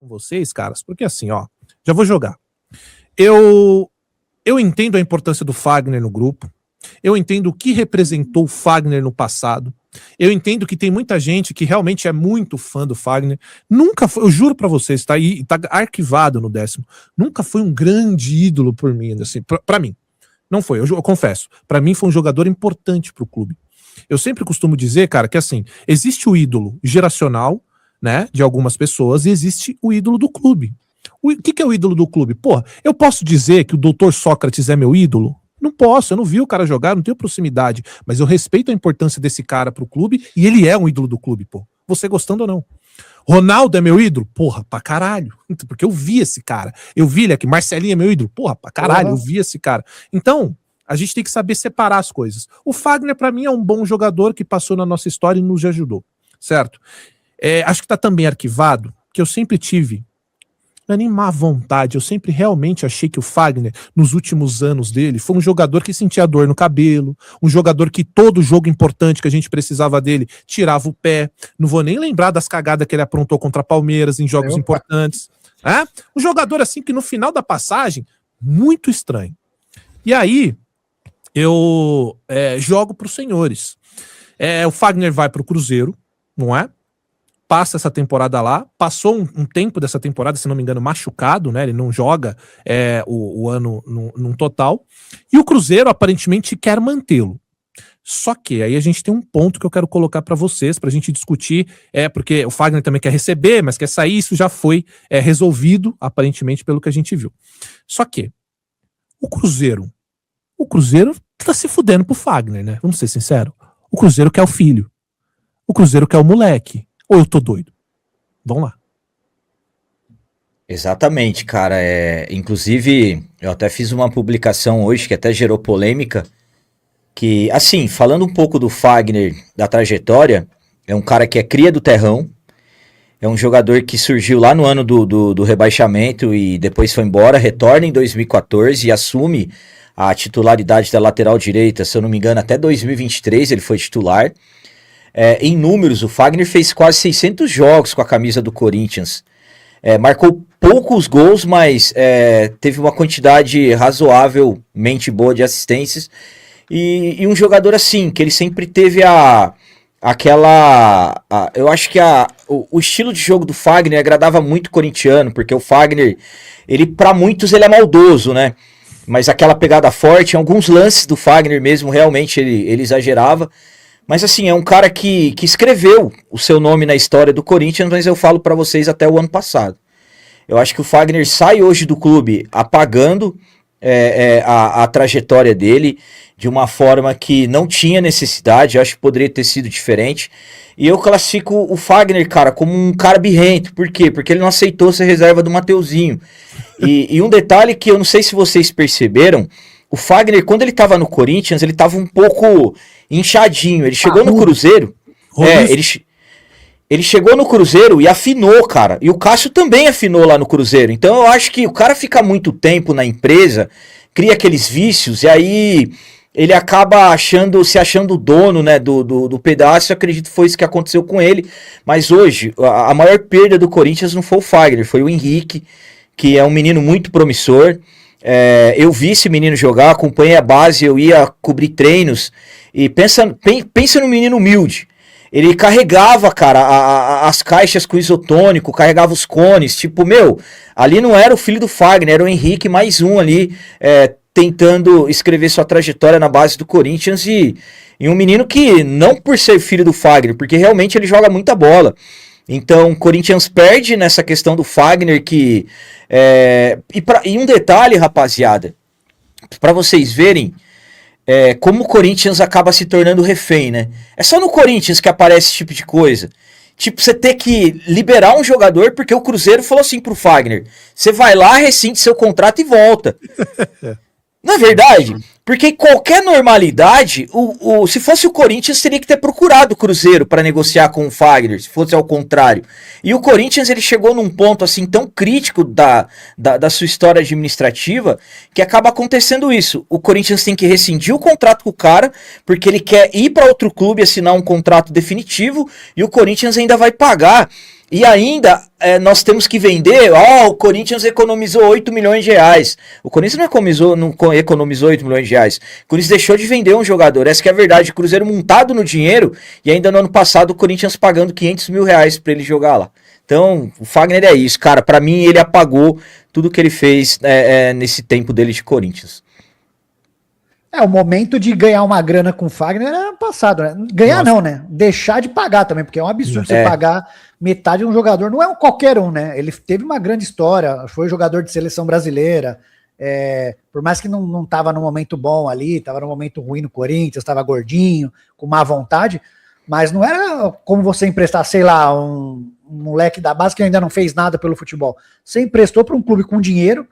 com vocês, caras, porque assim, ó, já vou jogar. Eu entendo a importância do Fagner no grupo, eu entendo o que representou o Fagner no passado, eu entendo que tem muita gente que realmente é muito fã do Fagner, nunca foi, eu juro pra vocês, tá aí, tá arquivado no 10º, nunca foi um grande ídolo por mim, assim, pra mim, não foi, eu confesso, pra mim foi um jogador importante pro clube. Eu sempre costumo dizer, cara, que assim, existe o ídolo geracional, né, de algumas pessoas, e existe o ídolo do clube. O que é o ídolo do clube? Porra, eu posso dizer que o Dr. Sócrates é meu ídolo? Não posso, eu não vi o cara jogar, não tenho proximidade, mas eu respeito a importância desse cara pro clube e ele é um ídolo do clube, pô. Você gostando ou não. Ronaldo é meu ídolo? Porra, pra caralho. Porque eu vi esse cara. Eu vi ele aqui. Marcelinho é meu ídolo? Porra, pra caralho, eu vi esse cara. Então, a gente tem que saber separar as coisas. O Fagner, pra mim, é um bom jogador que passou na nossa história e nos ajudou, certo? Acho que tá também arquivado que eu sempre tive, não é nem má vontade, eu sempre realmente achei que o Fagner, nos últimos anos dele, foi um jogador que sentia dor no cabelo, um jogador que todo jogo importante que a gente precisava dele, tirava o pé, não vou nem lembrar das cagadas que ele aprontou contra Palmeiras em jogos importantes. Um jogador assim que no final da passagem, muito estranho. E aí, eu jogo para os senhores. O Fagner vai para o Cruzeiro, não é? Passa essa temporada lá, passou um tempo dessa temporada, se não me engano, machucado, né? Ele não joga o ano num total. E o Cruzeiro aparentemente quer mantê-lo. Só que aí a gente tem um ponto que eu quero colocar para vocês, pra gente discutir, porque o Fagner também quer receber, mas quer sair, isso já foi resolvido, aparentemente, pelo que a gente viu. Só que o Cruzeiro tá se fudendo pro Fagner, né? Vamos ser sinceros. O Cruzeiro quer o filho. O Cruzeiro quer o moleque. Ou eu tô doido? Vamos lá. Exatamente, cara. Inclusive, eu até fiz uma publicação hoje que até gerou polêmica. Que, assim, falando um pouco do Fagner, da trajetória, é um cara que é cria do terrão. É um jogador que surgiu lá no ano do rebaixamento e depois foi embora. Retorna em 2014 e assume a titularidade da lateral direita. Se eu não me engano, até 2023 ele foi titular. Em números, o Fagner fez quase 600 jogos com a camisa do Corinthians. Marcou poucos gols, mas teve uma quantidade razoavelmente boa de assistências. E um jogador assim, que ele sempre teve eu acho que o estilo de jogo do Fagner agradava muito o corintiano, porque o Fagner, para muitos, ele é maldoso, né? Mas aquela pegada forte, em alguns lances do Fagner mesmo, realmente ele exagerava. Mas assim, é um cara que escreveu o seu nome na história do Corinthians, mas eu falo pra vocês até o ano passado. Eu acho que o Fagner sai hoje do clube apagando a trajetória dele de uma forma que não tinha necessidade, eu acho que poderia ter sido diferente. E eu classifico o Fagner, cara, como um cara birrento. Por quê? Porque ele não aceitou ser reserva do Mateuzinho. E um detalhe que eu não sei se vocês perceberam, o Fagner, quando ele tava no Corinthians, ele tava um pouco inchadinho. Ele chegou no Cruzeiro. Ele chegou no Cruzeiro e afinou, cara. E o Cássio também afinou lá no Cruzeiro. Então eu acho que o cara fica muito tempo na empresa, cria aqueles vícios, e aí ele acaba se achando dono, né, do pedaço. Eu acredito que foi isso que aconteceu com ele. Mas hoje, a maior perda do Corinthians não foi o Fagner, foi o Henrique, que é um menino muito promissor. Eu vi esse menino jogar, acompanhei a base, eu ia cobrir treinos. E pensa no menino humilde. Ele carregava, cara, as caixas com isotônico, carregava os cones. Tipo, ali não era o filho do Fagner, era o Henrique mais um ali, tentando escrever sua trajetória na base do Corinthians. E um menino que, não por ser filho do Fagner, porque realmente ele joga muita bola. Então, o Corinthians perde nessa questão do Fagner, que... E um detalhe, rapaziada, pra vocês verem como o Corinthians acaba se tornando refém, né? É só no Corinthians que aparece esse tipo de coisa. Tipo, você ter que liberar um jogador porque o Cruzeiro falou assim pro Fagner: você vai lá, rescinde seu contrato e volta. Não é verdade? Porque em qualquer normalidade, se fosse o Corinthians, teria que ter procurado o Cruzeiro para negociar com o Fagner, se fosse ao contrário. E o Corinthians, ele chegou num ponto assim tão crítico da sua história administrativa, que acaba acontecendo isso. O Corinthians tem que rescindir o contrato com o cara, porque ele quer ir para outro clube assinar um contrato definitivo, e o Corinthians ainda vai pagar E ainda nós temos que vender, o Corinthians economizou 8 milhões de reais. O Corinthians não economizou 8 milhões de reais. O Corinthians deixou de vender um jogador. Essa que é a verdade. O Cruzeiro montado no dinheiro e ainda no ano passado o Corinthians pagando 500 mil reais pra ele jogar lá. Então, o Fagner é isso, cara. Pra mim, ele apagou tudo que ele fez nesse tempo dele de Corinthians. O momento de ganhar uma grana com o Fagner era passado, né? Ganhar não, né? Deixar de pagar também, porque é um absurdo você pagar metade de um jogador. Não é um qualquer um, né? Ele teve uma grande história, foi jogador de seleção brasileira, por mais que não tava no momento bom ali, tava no momento ruim no Corinthians, tava gordinho, com má vontade, mas não era como você emprestar, sei lá, um moleque da base que ainda não fez nada pelo futebol. Você emprestou para um clube com dinheiro,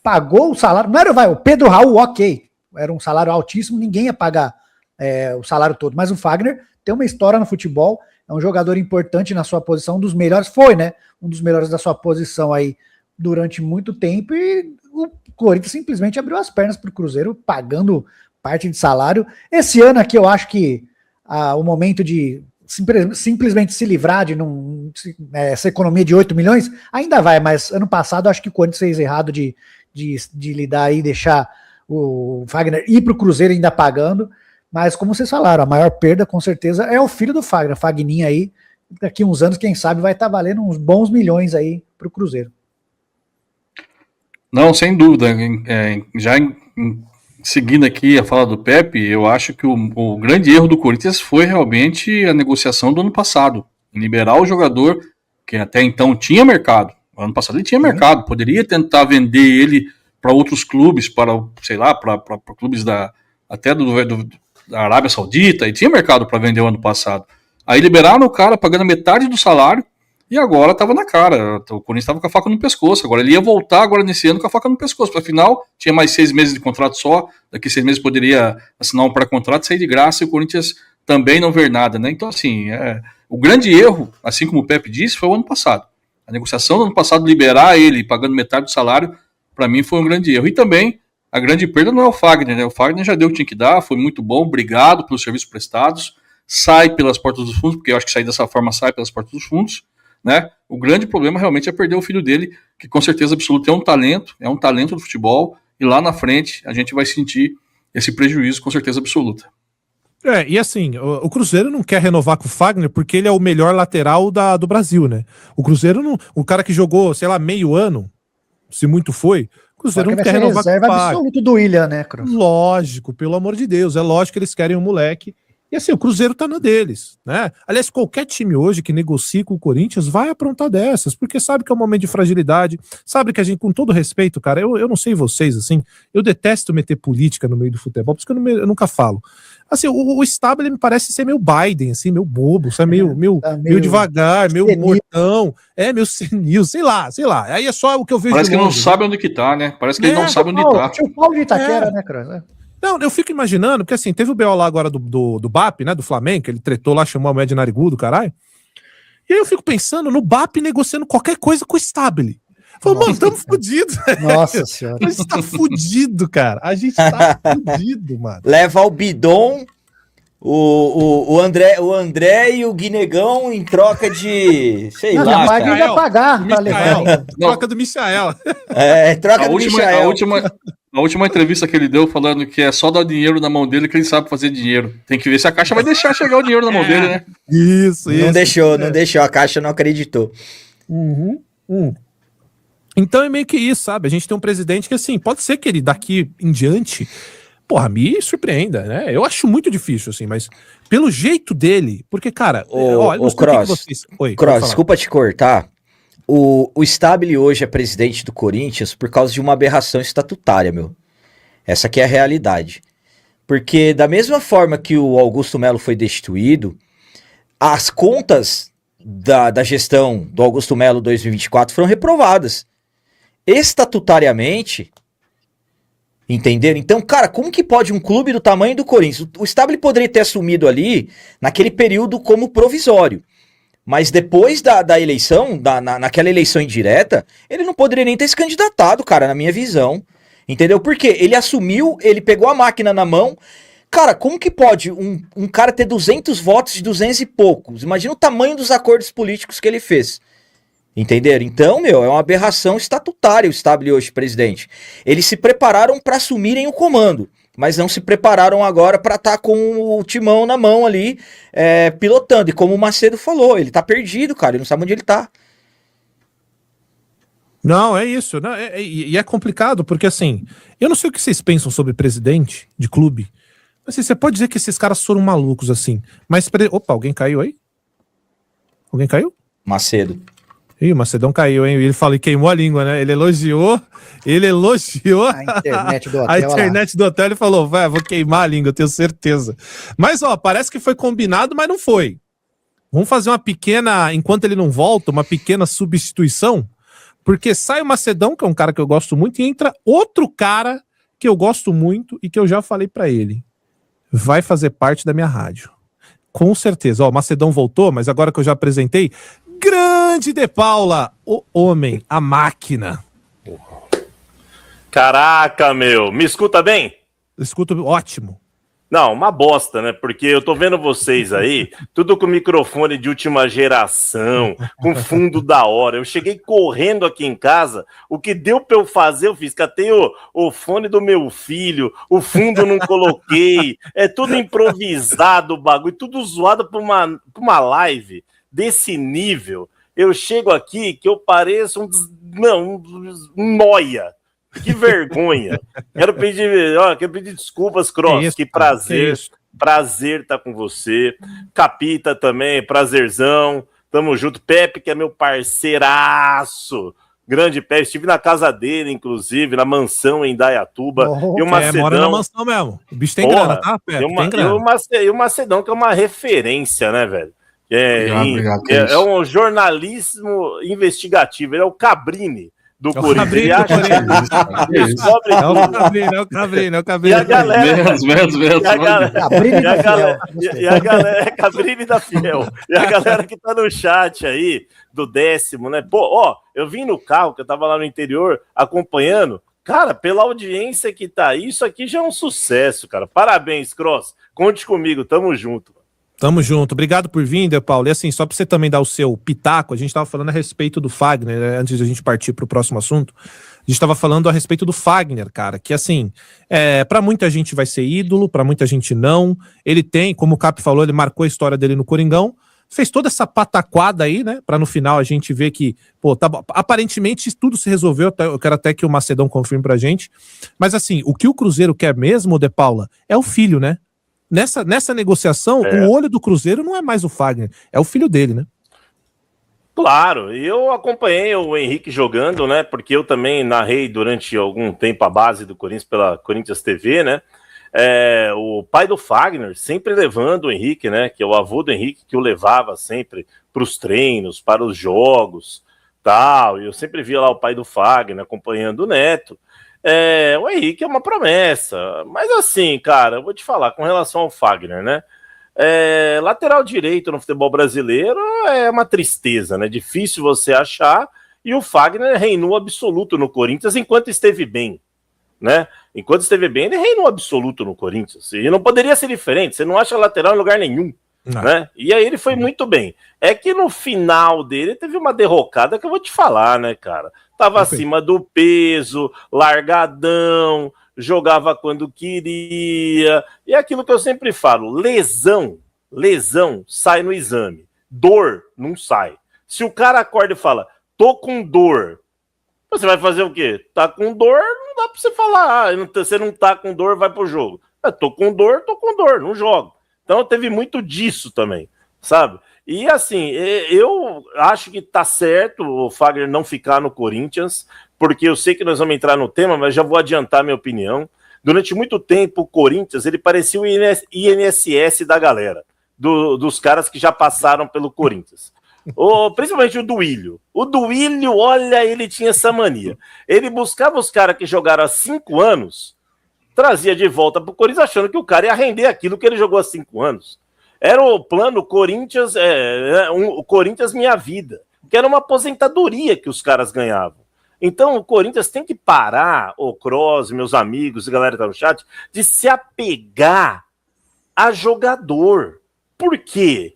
pagou o salário, não era o Pedro Raul, ok, era um salário altíssimo, ninguém ia pagar o salário todo, mas o Fagner tem uma história no futebol, é um jogador importante na sua posição, um dos melhores, né, um dos melhores da sua posição aí durante muito tempo, e o Corinthians simplesmente abriu as pernas para o Cruzeiro, pagando parte de salário. Esse ano aqui eu acho que o momento de simplesmente se livrar de essa economia de 8 milhões, ainda vai, mas ano passado eu acho que o Corinthians fez errado de lidar aí, deixar o Fagner ir para o Cruzeiro ainda pagando, mas como vocês falaram, a maior perda com certeza é o filho do Fagner, Fagninho aí, daqui uns anos, quem sabe, vai estar valendo uns bons milhões aí para o Cruzeiro. Não, sem dúvida, seguindo aqui a fala do Pepe, eu acho que o grande erro do Corinthians foi realmente a negociação do ano passado, liberar o jogador que até então tinha mercado, ano passado ele tinha mercado, poderia tentar vender ele para outros clubes, para, sei lá, para clubes até da Arábia Saudita, e tinha mercado para vender o ano passado. Aí liberaram o cara pagando metade do salário, e agora estava na cara, o Corinthians estava com a faca no pescoço, agora ele ia voltar agora nesse ano com a faca no pescoço, afinal tinha mais 6 meses de contrato só, daqui 6 meses poderia assinar um pré-contrato, sair de graça, e o Corinthians também não ver nada, né? Então assim, o grande erro, assim como o Pepe disse, foi o ano passado. A negociação do ano passado, liberar ele pagando metade do salário, para mim foi um grande erro. E também, a grande perda não é o Fagner, né? O Fagner já deu o que tinha que dar, foi muito bom, obrigado pelos serviços prestados, sai pelas portas dos fundos, porque eu acho que sair dessa forma sai pelas portas dos fundos, né? O grande problema realmente é perder o filho dele, que com certeza absoluta é um talento do futebol, e lá na frente a gente vai sentir esse prejuízo com certeza absoluta. E assim, o Cruzeiro não quer renovar com o Fagner porque ele é o melhor lateral do Brasil, né? O Cruzeiro não. O cara que jogou, sei lá, meio ano, se muito foi, o Cruzeiro não quer renovar com o Fagner. Absoluto do William, né, Cruz? Lógico, pelo amor de Deus, é lógico que eles querem um moleque. E assim, o Cruzeiro tá na deles, né? Aliás, qualquer time hoje que negocie com o Corinthians vai aprontar dessas, porque sabe que é um momento de fragilidade, sabe que a gente, com todo respeito, cara, eu não sei vocês, assim, eu detesto meter política no meio do futebol, por isso que eu nunca falo. Assim, o Stabile me parece ser meio Biden, assim, meio bobo, sabe? Meio devagar, meio senil. Mortão, meio senil, sei lá. Aí é só o que eu vejo. Parece que não sabe onde que tá, né? Parece que ele não sabe onde tá. Tinha o Paulo de Itaquera, né, Cruz? Não, eu fico imaginando, porque assim, teve o BO lá agora do BAP, né, do Flamengo, ele tretou lá, chamou a mulher de narigudo, caralho. E aí eu fico pensando no BAP negociando qualquer coisa com o Stabile. Falei, mano, tamo fudido. Nossa senhora. A gente tá fudido, cara. A gente tá fudido, mano. Leva o Bidon, o André e o Guinegão em troca de, sei lá, vai ainda pagar pra levar. Troca do Michael. Troca do Michael. A última entrevista que ele deu falando que é só dar dinheiro na mão dele que ele sabe fazer dinheiro. Tem que ver se a Caixa vai deixar chegar o dinheiro na mão dele, né? Isso. Não deixou, a Caixa não acreditou. Então é meio que isso, sabe? A gente tem um presidente que, assim, pode ser que ele daqui em diante, porra, me surpreenda, né? Eu acho muito difícil, assim, mas pelo jeito dele, porque, cara... Cross, desculpa te cortar. O Stabile hoje é presidente do Corinthians por causa de uma aberração estatutária, meu. Essa aqui é a realidade. Porque da mesma forma que o Augusto Melo foi destituído, as contas da gestão do Augusto Melo 2024 foram reprovadas. Estatutariamente, entenderam? Então, cara, como que pode um clube do tamanho do Corinthians? O Stabile poderia ter assumido ali, naquele período, como provisório. Mas depois da eleição, naquela eleição indireta, ele não poderia nem ter se candidatado, cara, na minha visão. Entendeu? Porque ele assumiu, ele pegou a máquina na mão. Cara, como que pode um cara ter 200 votos de 200 e poucos? Imagina o tamanho dos acordos políticos que ele fez. Entenderam? Então, meu, é uma aberração estatutária o Stabile hoje, presidente. Eles se prepararam para assumirem o comando, mas não se prepararam agora para estar com o timão na mão ali, pilotando. E como o Macedo falou, ele tá perdido, cara, ele não sabe onde ele tá. Não, é isso. Não, e é complicado, porque assim, eu não sei o que vocês pensam sobre presidente de clube, mas assim, você pode dizer que esses caras foram malucos, assim. Mas, opa, alguém caiu aí? Alguém caiu? Macedo. Ih, o Macedão caiu, hein? Ele falou e queimou a língua, né? Ele elogiou a internet do hotel. A internet do hotel, ele falou, vai, vou queimar a língua, eu tenho certeza. Mas, ó, parece que foi combinado, mas não foi. Vamos fazer uma pequena, enquanto ele não volta, uma pequena substituição, porque sai o Macedão, que é um cara que eu gosto muito, e entra outro cara que eu gosto muito e que eu já falei pra ele. Vai fazer parte da minha rádio. Com certeza. Ó, o Macedão voltou, mas agora que eu já apresentei, grande De Paula, o homem, a máquina. Caraca, meu, me escuta bem? Escuto ótimo. Não, uma bosta, né? Porque eu tô vendo vocês aí, tudo com microfone de última geração, com fundo da hora. Eu cheguei correndo aqui em casa, o que deu pra eu fazer, eu fiz. Catei o fone do meu filho, o fundo eu não coloquei, é tudo improvisado o bagulho, tudo zoado pra uma live desse nível. Eu chego aqui que eu pareço um noia. Que vergonha. Quero pedir desculpas, Cross. Que prazer. Prazer estar com você. Capita também, prazerzão. Tamo junto. Pepe, que é meu parceiraço. Grande Pepe. Estive na casa dele, inclusive, na mansão em Indaiatuba. E o Macedão... mora na mansão mesmo. O bicho tem grana, tá, Pepe? Tem grana. E o Macedão, que é uma referência, né, velho? Obrigado, é um jornalismo investigativo. Ele é o Cabrini do Corinthians. É o Cabrini. E a galera. Cabrini da Fiel. E a galera que tá no chat aí, do 10º, né? Pô, ó, eu vim no carro, que eu tava lá no interior, acompanhando. Cara, pela audiência que tá aí, isso aqui já é um sucesso, cara. Parabéns, Cross. Conte comigo, tamo junto. Tamo junto. Obrigado por vir, De Paulo. E assim, só pra você também dar o seu pitaco, a gente tava falando a respeito do Fagner, né? Antes de a gente partir pro próximo assunto, a gente tava falando a respeito do Fagner, cara, que assim, pra muita gente vai ser ídolo, pra muita gente não. Ele tem, como o Cap falou, ele marcou a história dele no Coringão, fez toda essa pataquada aí, né? Pra no final a gente ver que, pô, aparentemente tudo se resolveu. Eu quero até que o Macedão confirme pra gente. Mas assim, o que o Cruzeiro quer mesmo, De Paula, é o filho, né? Nessa negociação, o olho do Cruzeiro não é mais o Fagner, é o filho dele, né? Claro, eu acompanhei o Henrique jogando, né? Porque eu também narrei durante algum tempo a base do Corinthians pela Corinthians TV, né? O pai do Fagner sempre levando o Henrique, né? Que é o avô do Henrique que o levava sempre para os treinos, para os jogos, tal. E eu sempre via lá o pai do Fagner acompanhando o neto. O Henrique é uma promessa, mas assim, cara, eu vou te falar com relação ao Fagner, né? Lateral direito no futebol brasileiro é uma tristeza, né? Difícil você achar, e o Fagner reinou absoluto no Corinthians enquanto esteve bem, né? Enquanto esteve bem, ele reinou absoluto no Corinthians, e não poderia ser diferente, você não acha lateral em lugar nenhum. Né? E aí ele foi muito bem. É que no final dele teve uma derrocada que eu vou te falar, né, cara? Tava acima do peso, largadão, jogava quando queria. E é aquilo que eu sempre falo, lesão sai no exame. Dor não sai. Se o cara acorda e fala, tô com dor, você vai fazer o quê? Tá com dor, não dá pra você falar, você não tá com dor, vai pro jogo. Tô com dor, não jogo. Então teve muito disso também, sabe? E assim, eu acho que tá certo o Fagner não ficar no Corinthians, porque eu sei que nós vamos entrar no tema, mas já vou adiantar minha opinião. Durante muito tempo, o Corinthians, ele parecia o INSS da galera, dos caras que já passaram pelo Corinthians. Principalmente o Duílio. O Duílio, olha, ele tinha essa mania. Ele buscava os caras que jogaram há 5 anos, trazia de volta pro Corinthians achando que o cara ia render aquilo que ele jogou há 5 anos. Era o plano Corinthians, o Corinthians Minha Vida, que era uma aposentadoria que os caras ganhavam. Então o Corinthians tem que parar, o Cross, meus amigos, a galera que tá no chat, de se apegar a jogador. Por quê?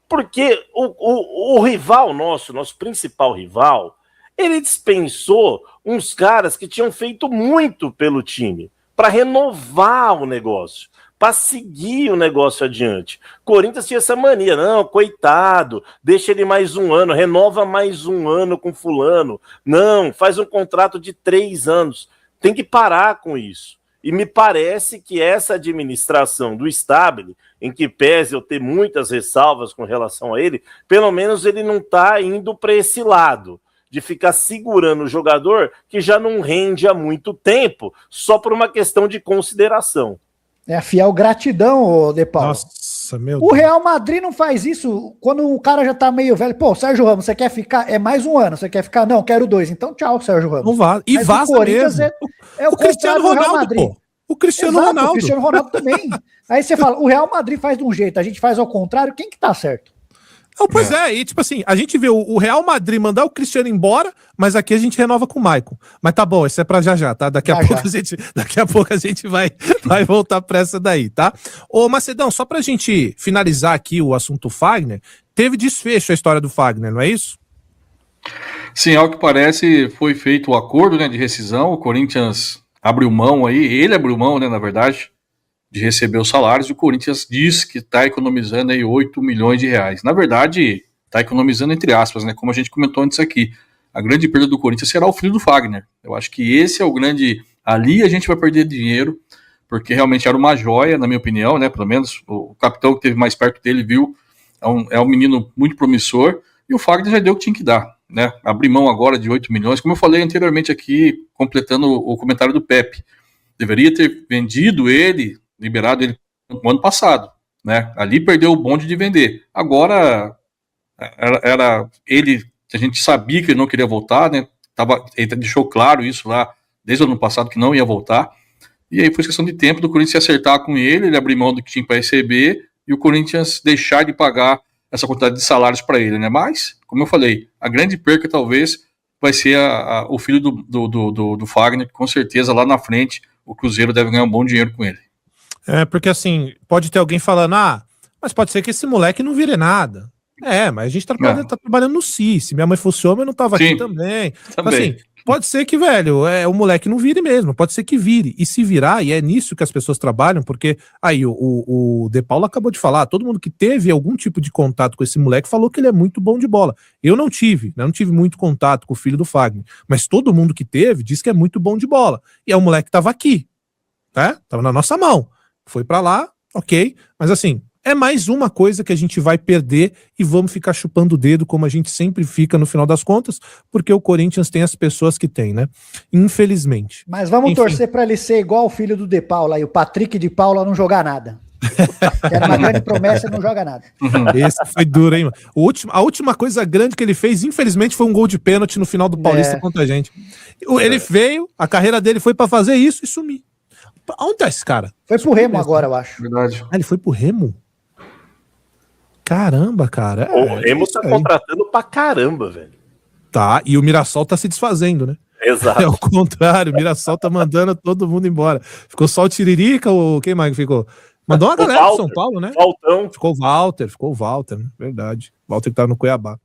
Porque o rival nosso principal rival, ele dispensou uns caras que tinham feito muito pelo time para renovar o negócio, para seguir o negócio adiante. Corinthians tinha essa mania, não, coitado, deixa ele mais um ano, renova mais um ano com fulano, não, faz um contrato de 3 anos. Tem que parar com isso. E me parece que essa administração do Stabile, em que pese eu ter muitas ressalvas com relação a ele, pelo menos ele não está indo para esse lado, de ficar segurando o jogador que já não rende há muito tempo, só por uma questão de consideração. É a fiel gratidão, ô De Paulo. Nossa, meu O Real Madrid não faz isso quando o cara já tá meio velho. Pô, Sérgio Ramos, você quer ficar? É mais um ano. Você quer ficar? Não, quero 2. Então tchau, Sérgio Ramos. Não vaza. E Mas vaza o Corinthians mesmo. é o Cristiano Ronaldo, pô. O Cristiano Ronaldo. O Cristiano Ronaldo também. Aí você fala, o Real Madrid faz de um jeito, a gente faz ao contrário. Quem que tá certo? Não, pois e tipo assim, a gente vê o Real Madrid mandar o Cristiano embora, mas aqui a gente renova com o Maicon. Mas tá bom, isso é pra já, tá? Daqui a pouco a gente vai voltar pra essa daí, tá? Ô, Macedão, só pra gente finalizar aqui o assunto Fagner, teve desfecho a história do Fagner, não é isso? Sim, ao que parece, foi feito o acordo, né, de rescisão, o Corinthians abriu mão aí, ele abriu mão, né, na verdade, de receber os salários, e o Corinthians diz que está economizando aí 8 milhões de reais. Na verdade, está economizando entre aspas, né? Como a gente comentou antes aqui. A grande perda do Corinthians será o filho do Fagner. Eu acho que esse é o grande... Ali a gente vai perder dinheiro, porque realmente era uma joia, na minha opinião, né? Pelo menos o capitão que esteve mais perto dele viu, é um menino muito promissor, e o Fagner já deu o que tinha que dar, né? Abrir mão agora de 8 milhões, como eu falei anteriormente aqui, completando o comentário do Pepe. Deveria ter vendido ele, liberado ele no ano passado, né? Ali perdeu o bonde de vender. Agora era ele, a gente sabia que ele não queria voltar, né? Ele deixou claro isso lá desde o ano passado que não ia voltar. E aí foi questão de tempo do Corinthians se acertar com ele abrir mão do que tinha para receber e o Corinthians deixar de pagar essa quantidade de salários para ele, né? Mas, como eu falei, a grande perca talvez vai ser o filho do Fagner, que com certeza lá na frente o Cruzeiro deve ganhar um bom dinheiro com ele. Porque assim, pode ter alguém falando, mas pode ser que esse moleque não vire nada. Mas a gente tá trabalhando no CI. Se minha mãe fosse homem, eu não tava aqui também. Assim, pode ser que, velho, o moleque não vire mesmo, pode ser que vire. E se virar, e é nisso que as pessoas trabalham, porque aí o De Paulo acabou de falar, todo mundo que teve algum tipo de contato com esse moleque falou que ele é muito bom de bola. Eu não tive muito contato com o filho do Fagner, mas todo mundo que teve diz que é muito bom de bola. E o moleque tava aqui, tá? Tava na nossa mão. Foi pra lá, ok, mas assim, é mais uma coisa que a gente vai perder e vamos ficar chupando o dedo como a gente sempre fica no final das contas, porque o Corinthians tem as pessoas que tem, né? Infelizmente. Mas vamos torcer pra ele ser igual o filho do De Paula e o Patrick de Paula não jogar nada. Era uma grande promessa e não joga nada. Esse foi duro, hein, mano? A última coisa grande que ele fez, infelizmente, foi um gol de pênalti no final do Paulista contra a gente. Ele veio, a carreira dele foi pra fazer isso e sumir. Onde tá esse cara? Foi pro Remo agora, eu acho. Verdade. Ele foi pro Remo? Caramba, cara. O Remo tá contratando pra caramba, velho. Tá, e o Mirassol tá se desfazendo, né? Exato. É o contrário, o Mirassol tá mandando todo mundo embora. Ficou só o Tiririca, ou quem mais ficou? Mandou uma galera do São Paulo, né? Valtão. Ficou o Walter, né? Verdade. Walter que tá no Cuiabá.